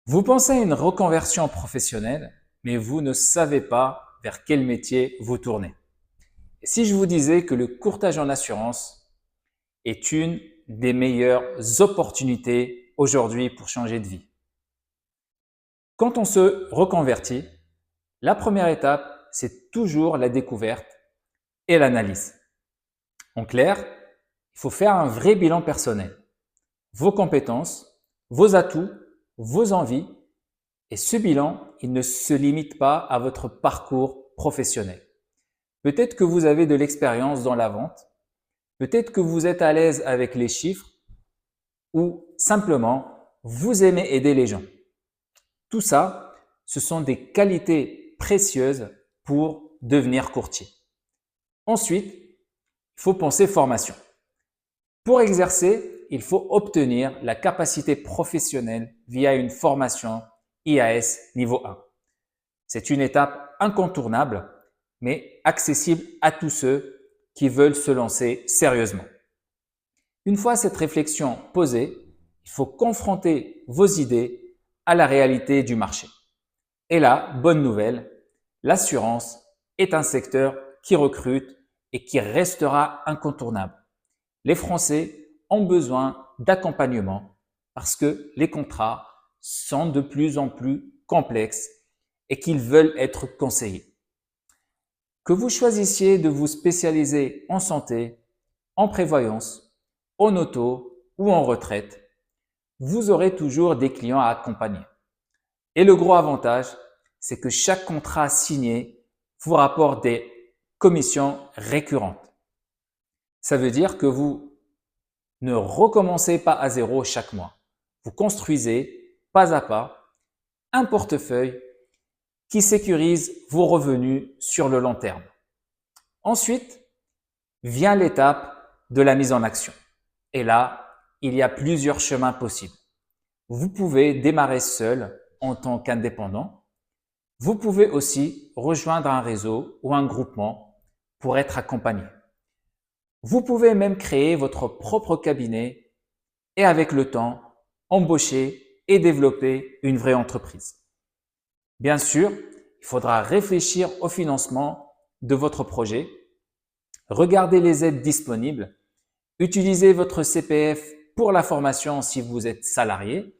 Vous pensez à une reconversion professionnelle, mais vous ne savez pas vers quel métier vous tournez. Et si je vous disais que le courtage en assurance est une des meilleures opportunités aujourd'hui pour changer de vie? Quand on se reconvertit, la première étape, c'est toujours la découverte et l'analyse. En clair, il faut faire un vrai bilan personnel. Vos compétences, vos atouts, vos envies. Et ce bilan, il ne se limite pas à votre parcours professionnel. Peut-être que vous avez de l'expérience dans la vente, peut-être que vous êtes à l'aise avec les chiffres ou simplement vous aimez aider les gens. Tout ça, ce sont des qualités précieuses pour devenir courtier. Ensuite, il faut penser formation. Pour exercer, il faut obtenir la capacité professionnelle via une formation IAS niveau 1. C'est une étape incontournable, mais accessible à tous ceux qui veulent se lancer sérieusement. Une fois cette réflexion posée, il faut confronter vos idées à la réalité du marché. Et là, bonne nouvelle, l'assurance est un secteur qui recrute et qui restera incontournable. Les Français ont besoin d'accompagnement parce que les contrats sont de plus en plus complexes et qu'ils veulent être conseillés. Que vous choisissiez de vous spécialiser en santé, en prévoyance, en auto ou en retraite, vous aurez toujours des clients à accompagner. Et le gros avantage, c'est que chaque contrat signé vous rapporte des commissions récurrentes. Ça veut dire que vous ne recommencez pas à zéro chaque mois. Vous construisez pas à pas un portefeuille qui sécurise vos revenus sur le long terme. Ensuite, vient l'étape de la mise en action. Et là, il y a plusieurs chemins possibles. Vous pouvez démarrer seul en tant qu'indépendant. Vous pouvez aussi rejoindre un réseau ou un groupement pour être accompagné. Vous pouvez même créer votre propre cabinet et avec le temps, embaucher et développer une vraie entreprise. Bien sûr, il faudra réfléchir au financement de votre projet, regarder les aides disponibles, utiliser votre CPF pour la formation si vous êtes salarié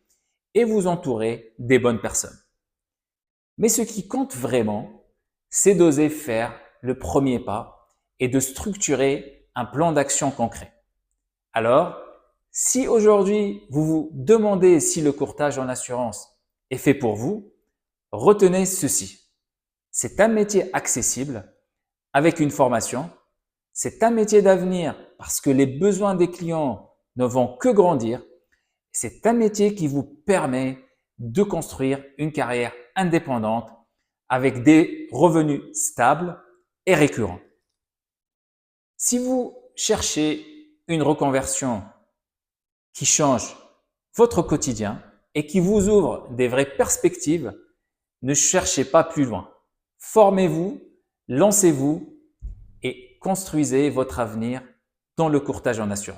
et vous entourer des bonnes personnes. Mais ce qui compte vraiment, c'est d'oser faire le premier pas et de structurer un plan d'action concret. Alors, si aujourd'hui vous vous demandez si le courtage en assurance est fait pour vous, retenez ceci. C'est un métier accessible avec une formation. C'est un métier d'avenir parce que les besoins des clients ne vont que grandir. C'est un métier qui vous permet de construire une carrière indépendante avec des revenus stables et récurrents. Si vous cherchez une reconversion qui change votre quotidien et qui vous ouvre des vraies perspectives, ne cherchez pas plus loin. Formez-vous, lancez-vous et construisez votre avenir dans le courtage en assurance.